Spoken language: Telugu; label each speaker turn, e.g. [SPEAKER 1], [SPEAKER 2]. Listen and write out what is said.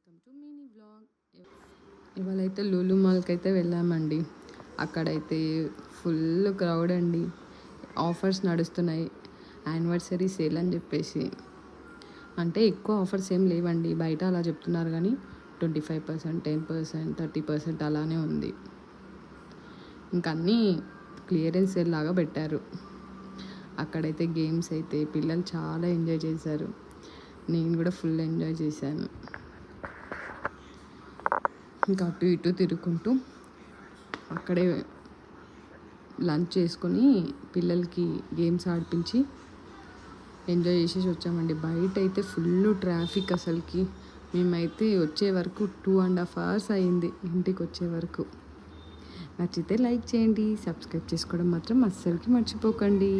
[SPEAKER 1] Welcome to mini vlog. ఇవాళైతే లూలు మాల్కి అయితే వెళ్ళామండి. అక్కడైతే ఫుల్ క్రౌడ్ అండి. ఆఫర్స్ నడుస్తున్నాయి, యానివర్సరీ సేల్ అని చెప్పేసి. అంటే ఎక్కువ ఆఫర్స్ ఏం లేవండి, బయట అలా చెప్తున్నారు కానీ 25%, 10%, 30% అలానే ఉంది. ఇంకా అన్నీ క్లియరెన్స్ సేల్ లాగా పెట్టారు. అక్కడైతే గేమ్స్ అయితే పిల్లలు చాలా ఎంజాయ్ చేశారు. నేను కూడా ఫుల్ ఎంజాయ్ చేశాను. ఇంకా అటు ఇటు తిరుగుకుంటూ అక్కడే లంచ్ చేసుకొని పిల్లలకి గేమ్స్ ఆడిపించి ఎంజాయ్ చేసేసి వచ్చామండి. బయట అయితే ఫుల్ ట్రాఫిక్. అసలుకి మేమైతే వచ్చే వరకు 2.5 hours అయింది ఇంటికి వచ్చే వరకు. నచ్చితే లైక్ చేయండి, సబ్స్క్రైబ్ చేసుకోవడం మాత్రం అస్సలకి మర్చిపోకండి.